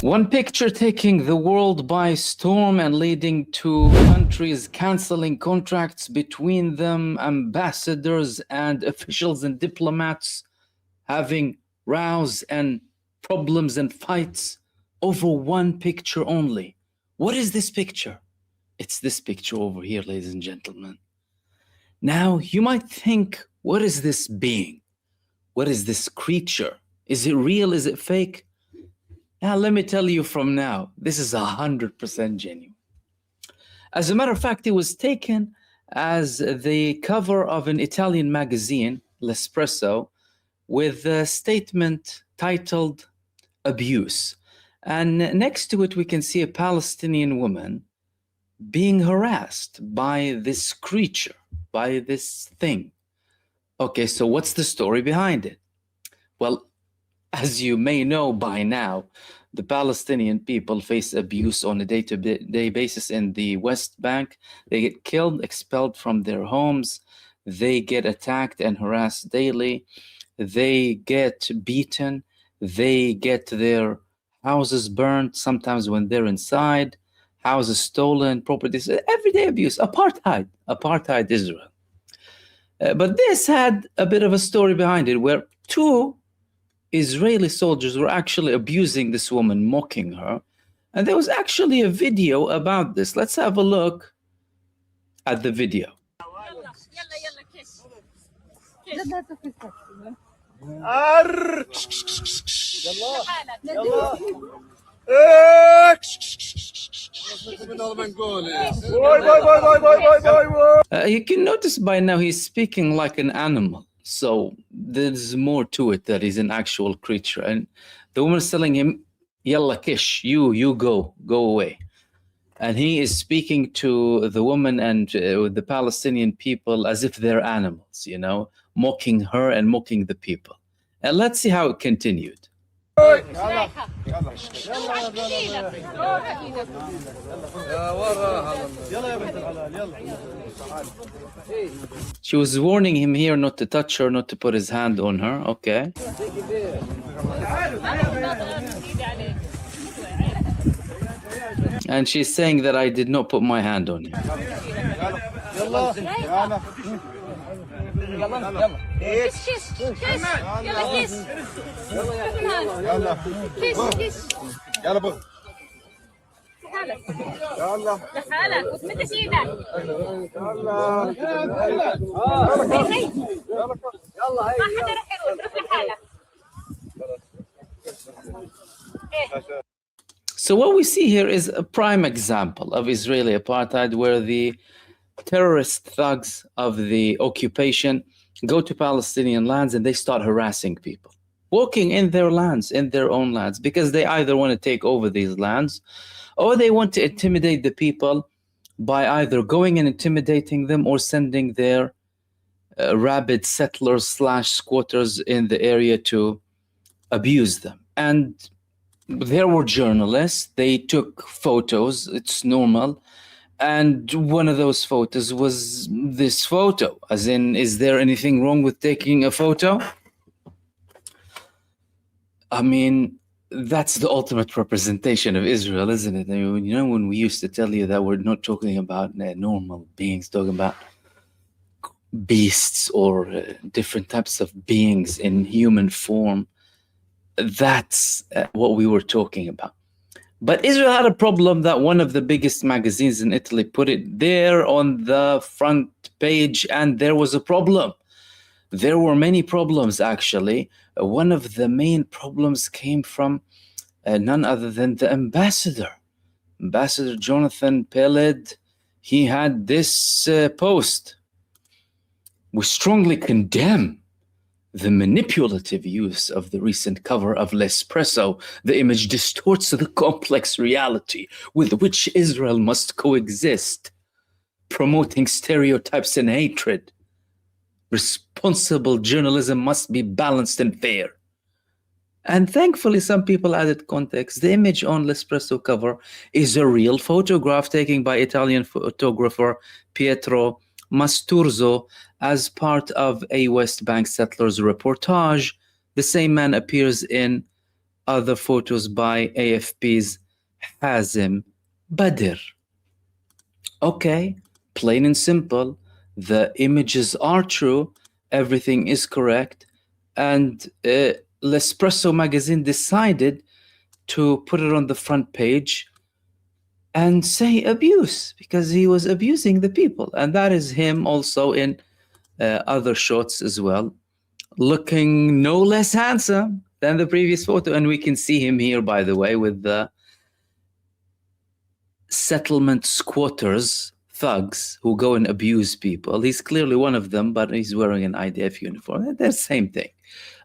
One picture taking the world by storm and leading to countries canceling contracts between them, ambassadors and officials and diplomats having rows and problems and fights over one picture only. What is this picture? It's this picture over here, ladies and gentlemen. Now, you might think, what is this being? What is this creature? Is it real? Is it fake? Now, let me tell you from now, this is 100% genuine. As a matter of fact, it was taken as the cover of an Italian magazine, L'Espresso, with a statement titled Abuse. And next to it, we can see a Palestinian woman being harassed by this creature, by this thing. Okay, so what's the story behind it? Well, as you may know by now, the Palestinian people face abuse on a day-to-day basis in the West Bank. They get killed, expelled from their homes. They get attacked and harassed daily. They get beaten. They get their houses burned, sometimes when they're inside, houses stolen, properties, everyday abuse, apartheid Israel. But this had a bit of a story behind it, where two Israeli soldiers were actually abusing this woman, mocking her. And there was actually a video about this. Let's have a look at the video. You can notice by now he's speaking like an animal. So there's more to it, that he's an actual creature. And the woman is telling him, Yalla kish, you go away. And he is speaking to the woman and the Palestinian people as if they're animals, you know, mocking her and mocking the people. And let's see how it continued. She was warning him here not to touch her, not to put his hand on her. Okay. And she's saying that I did not put my hand on you. So what we see here is a prime example of Israeli apartheid, where the terrorist thugs of the occupation go to Palestinian lands and they start harassing people, walking in their lands, in their own lands, because they either want to take over these lands or they want to intimidate the people by either going and intimidating them or sending their rabid settlers / squatters in the area to abuse them. And there were journalists, they took photos, it's normal. And one of those photos was this photo, as in, is there anything wrong with taking a photo? I mean, that's the ultimate representation of Israel, isn't it? I mean, you know, when we used to tell you that we're not talking about normal beings, talking about beasts or different types of beings in human form, that's what we were talking about. But Israel had a problem that one of the biggest magazines in Italy put it there on the front page, and there was a problem. There were many problems, actually. One of the main problems came from none other than the ambassador. Ambassador Jonathan Peled, he had this post. We strongly condemn the manipulative use of the recent cover of L'Espresso. The image distorts the complex reality with which Israel must coexist, promoting stereotypes and hatred. Responsible journalism must be balanced and fair. And thankfully, some people added context. The image on L'Espresso cover is a real photograph taken by Italian photographer Pietro Masturzo as part of a West Bank settlers reportage. The same man appears in Other photos by AFP's Hazim Badr. Okay, plain and simple. The images are true. Everything is correct. And L'Espresso magazine decided to put it on the front page and say abuse, because he was abusing the people. And that is him also in other shots as well, looking no less handsome than the previous photo. And we can see him here, by the way, with the settlement squatters, thugs who go and abuse people. He's clearly one of them, but he's wearing an IDF uniform. They're the same thing.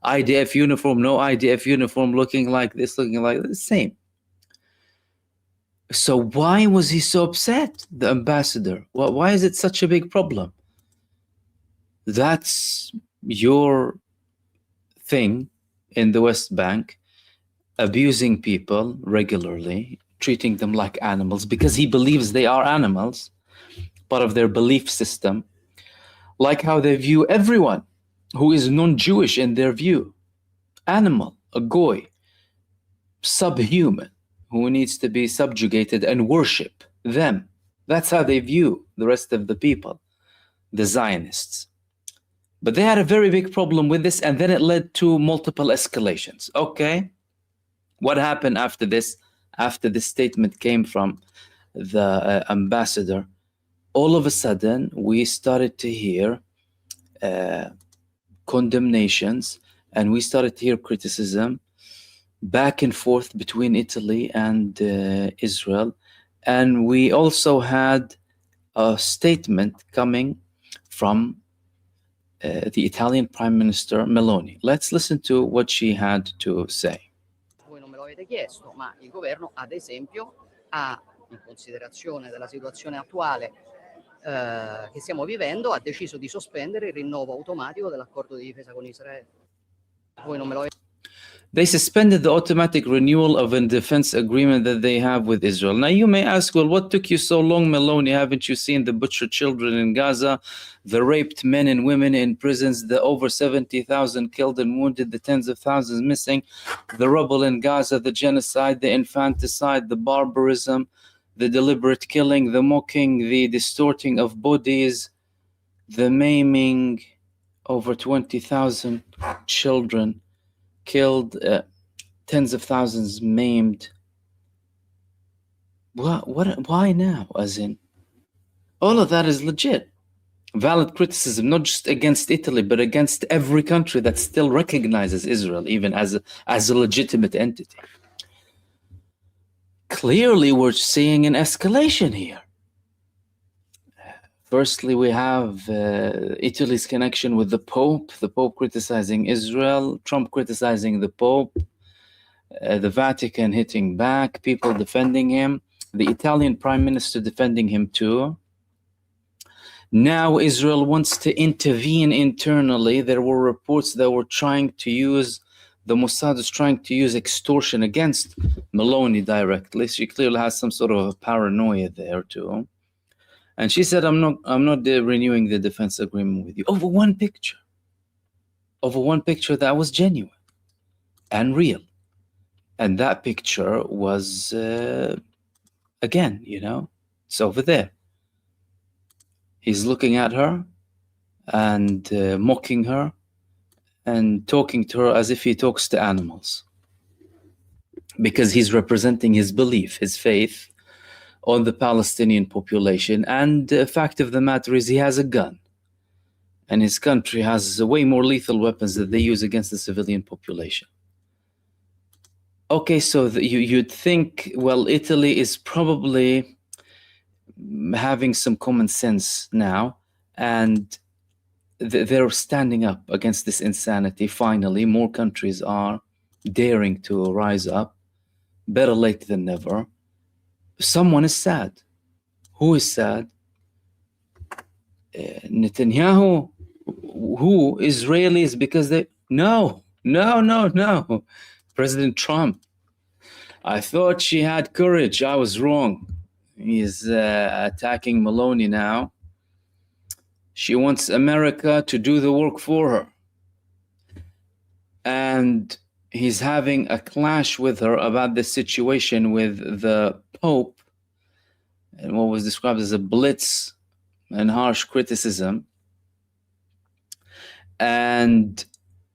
IDF uniform, no IDF uniform, looking like this, looking like the same. So why was he so upset, the ambassador? Why is it such a big problem? That's your thing in the West Bank, abusing people regularly, treating them like animals, because he believes they are animals, part of their belief system, like how they view everyone who is non-Jewish in their view. Animal, a goy, subhuman, who needs to be subjugated and worship them. That's how they view the rest of the people, the Zionists. But they had a very big problem with this, and then it led to multiple escalations. Okay, what happened after this? After this statement came from the ambassador, all of a sudden we started to hear condemnations, and we started to hear criticism back and forth between Italy and Israel. And we also had a statement coming from the Italian Prime Minister Meloni. Let's listen to what she had to say. Voi non me lo avete chiesto, ma il governo, ad esempio, ha, in considerazione della situazione attuale che stiamo vivendo, ha deciso di sospendere il rinnovo automatico dell'accordo di difesa con Israele. Voi non me lo avete. They suspended the automatic renewal of a defense agreement that they have with Israel. Now you may ask, well, what took you so long, Meloni? Haven't you seen the butchered children in Gaza, the raped men and women in prisons, the over 70,000 killed and wounded, the tens of thousands missing, the rubble in Gaza, the genocide, the infanticide, the barbarism, the deliberate killing, the mocking, the distorting of bodies, the maiming, over 20,000 children killed, tens of thousands maimed. Why now? As in, all of that is legit. Valid criticism, not just against Italy, but against every country that still recognizes Israel, even as a legitimate entity. Clearly, we're seeing an escalation here. Firstly, we have Italy's connection with the Pope criticizing Israel, Trump criticizing the Pope, the Vatican hitting back, people defending him, the Italian Prime Minister defending him too. Now Israel wants to intervene internally. There were reports that were trying to use, the Mossad is trying to use extortion against Meloni directly. She clearly has some sort of a paranoia there too. And she said, I'm not renewing the defense agreement with you over one picture that was genuine and real. And that picture was, again, it's over there. He's looking at her and mocking her and talking to her as if he talks to animals, because he's representing his belief, his faith on the Palestinian population. And the fact of the matter is he has a gun, and his country has way more lethal weapons that they use against the civilian population. Okay, so you'd think, well, Italy is probably having some common sense now, and they're standing up against this insanity. Finally, more countries are daring to rise up. Better late than never. Someone is sad. Who is sad? Netanyahu. Who? Israelis, because they... No. President Trump. I thought she had courage. I was wrong. He's attacking Meloni now. She wants America to do the work for her. And he's having a clash with her about the situation with the Pope and what was described as a blitz and harsh criticism. And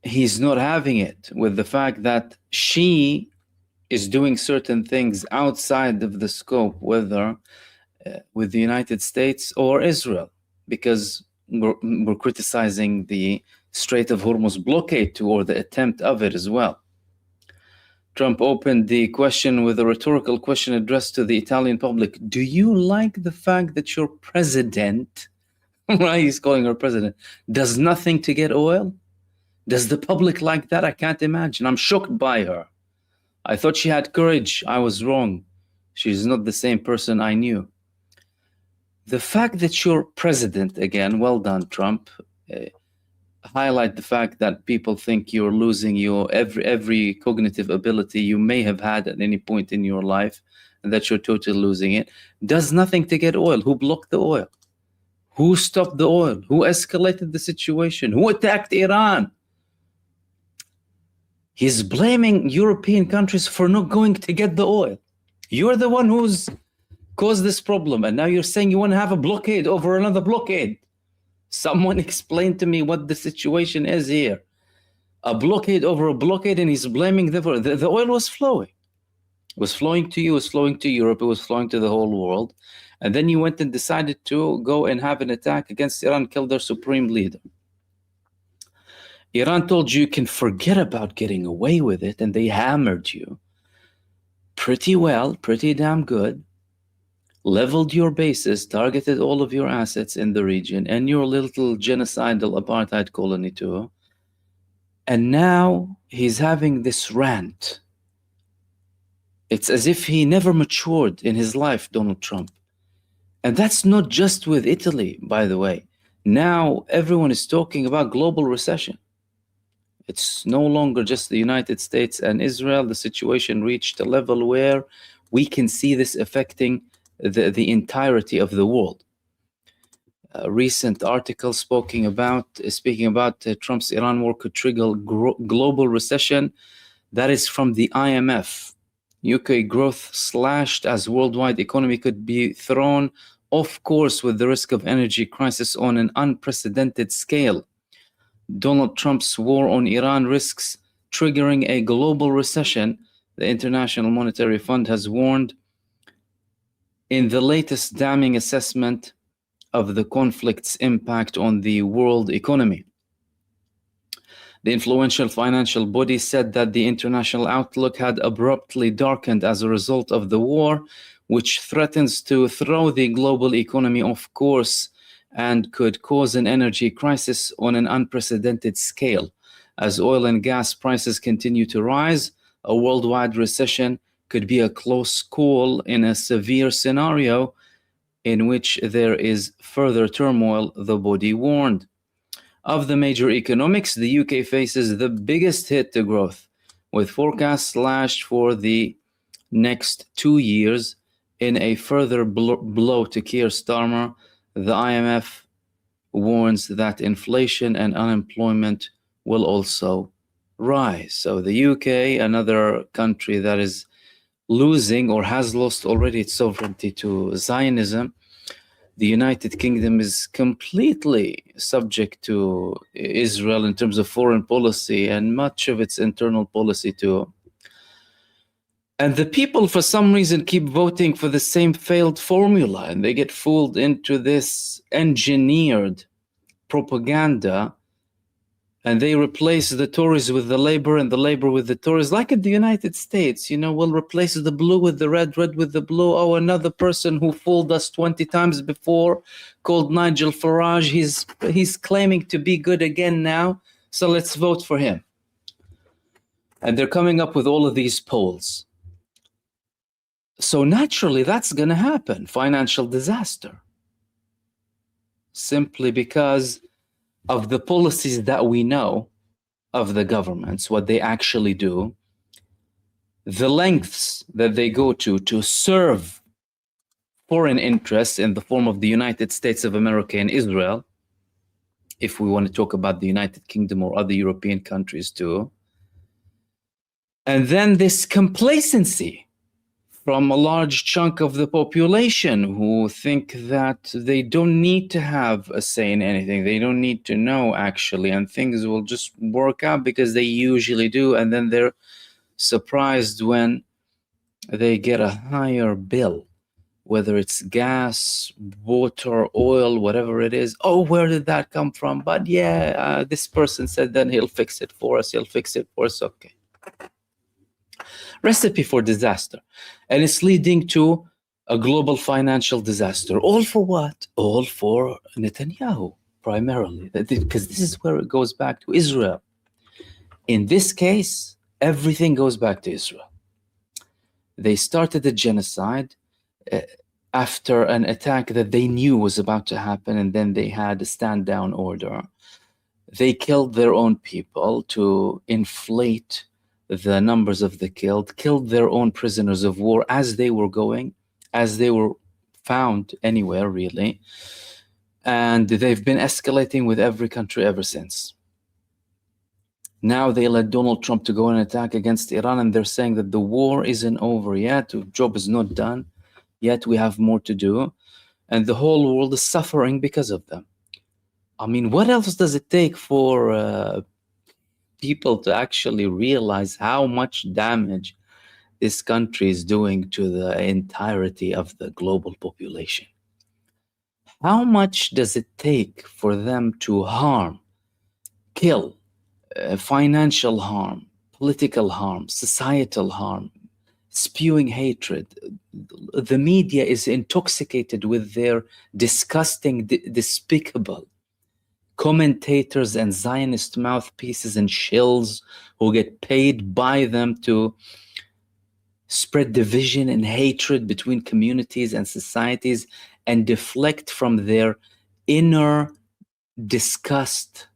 he's not having it with the fact that she is doing certain things outside of the scope, whether with the United States or Israel, because we're criticizing the Strait of Hormuz blockade too, or the attempt of it as well. Trump opened the question with a rhetorical question addressed to the Italian public. Do you like the fact that your president, right, he's calling her president, does nothing to get oil? Does the public like that? I can't imagine. I'm shocked by her. I thought she had courage. I was wrong. She's not the same person I knew. The fact that you're president again, well done, Trump, highlight the fact that people think you're losing your every cognitive ability you may have had at any point in your life, and that you're totally losing it. Does nothing to get oil. Who blocked the oil? Who stopped the oil? Who escalated the situation? Who attacked Iran? He's blaming European countries for not going to get the oil. You're the one who's caused this problem, and now you're saying you want to have a blockade over another blockade. Someone explain to me what the situation is here. A blockade over a blockade, and he's blaming the oil was flowing. It was flowing to you, it was flowing to Europe, it was flowing to the whole world. And then you went and decided to go and have an attack against Iran, kill their supreme leader. Iran told you can forget about getting away with it, and they hammered you pretty well, pretty damn good, leveled your bases, targeted all of your assets in the region and your little genocidal apartheid colony too. And now he's having this rant. It's as if he never matured in his life, Donald Trump. And that's not just with Italy, by the way. Now everyone is talking about global recession. It's no longer just the United States and Israel. The situation reached a level where we can see this affecting the entirety of the world. A recent article speaking about Trump's Iran war could trigger global recession. That is from the IMF. UK growth slashed as worldwide economy could be thrown off course with the risk of energy crisis on an unprecedented scale. Donald Trump's war on Iran risks triggering a global recession, the International Monetary Fund has warned in the latest damning assessment of the conflict's impact on the world economy. The influential financial body said that the international outlook had abruptly darkened as a result of the war, which threatens to throw the global economy off course and could cause an energy crisis on an unprecedented scale. As oil and gas prices continue to rise, a worldwide recession could be a close call in a severe scenario in which there is further turmoil, the body warned. Of the major economics, the UK faces the biggest hit to growth, with forecasts slashed for the next 2 years. In a further blow to Keir Starmer, the IMF warns that inflation and unemployment will also rise. So the UK, another country that is losing or has lost already its sovereignty to Zionism. The United Kingdom is completely subject to Israel in terms of foreign policy and much of its internal policy too. And the people, for some reason, keep voting for the same failed formula, and they get fooled into this engineered propaganda, and they replace the Tories with the Labour and the Labour with the Tories, like in the United States. You know, we'll replace the blue with the red, red with the blue. Oh, another person who fooled us 20 times before, called Nigel Farage, he's claiming to be good again now, so let's vote for him. And they're coming up with all of these polls. So naturally, that's going to happen, financial disaster. Simply because of the policies that we know of the governments, what they actually do, the lengths that they go to serve foreign interests in the form of the United States of America and Israel, if we want to talk about the United Kingdom or other European countries too. And then this complacency from a large chunk of the population who think that they don't need to have a say in anything. They don't need to know, actually, and things will just work out because they usually do. And then they're surprised when they get a higher bill, whether it's gas, water, oil, whatever it is. Oh, where did that come from? But yeah, this person said then he'll fix it for us. He'll fix it for us. Okay. Recipe for disaster. And it's leading to a global financial disaster. All for what? All for Netanyahu, primarily. Because this is where it goes back to Israel. In this case, everything goes back to Israel. They started a genocide after an attack that they knew was about to happen, and then they had a stand-down order. They killed their own people to inflate the numbers of the killed their own prisoners of war as they were going, as they were found anywhere, really. And they've been escalating with every country ever since. Now they let Donald Trump to go and attack against Iran, and they're saying that the war isn't over yet, the job is not done yet, we have more to do, and the whole world is suffering because of them. I mean, what else does it take for people to actually realize how much damage this country is doing to the entirety of the global population? How much does it take for them to harm, kill, financial harm, political harm, societal harm, spewing hatred? The media is intoxicated with their disgusting, despicable commentators and Zionist mouthpieces and shills who get paid by them to spread division and hatred between communities and societies and deflect from their inner disgust,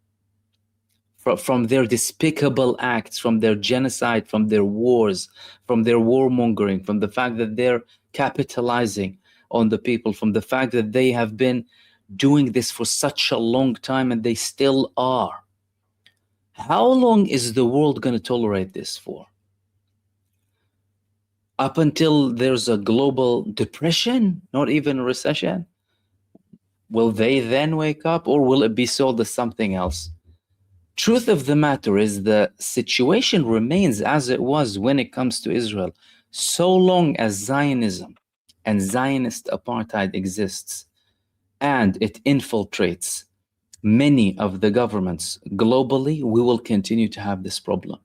from their despicable acts, from their genocide, from their wars, from their warmongering, from the fact that they're capitalizing on the people, from the fact that they have been doing this for such a long time and they still are. How long is the world going to tolerate this for? Up until there's a global depression, not even a recession? Will they then wake up, or will it be sold as something else? Truth of the matter is the situation remains as it was when it comes to Israel. So long as Zionism and Zionist apartheid exists and it infiltrates many of the governments globally, we will continue to have this problem,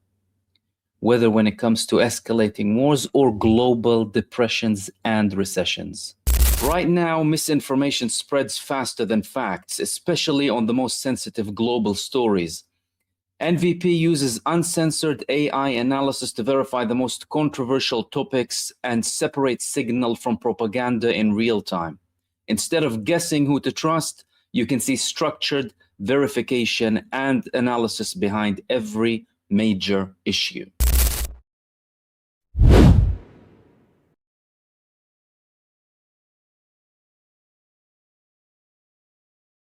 whether when it comes to escalating wars or global depressions and recessions. Right now, misinformation spreads faster than facts, especially on the most sensitive global stories. NVP uses uncensored AI analysis to verify the most controversial topics and separate signal from propaganda in real time. Instead of guessing who to trust, you can see structured verification and analysis behind every major issue.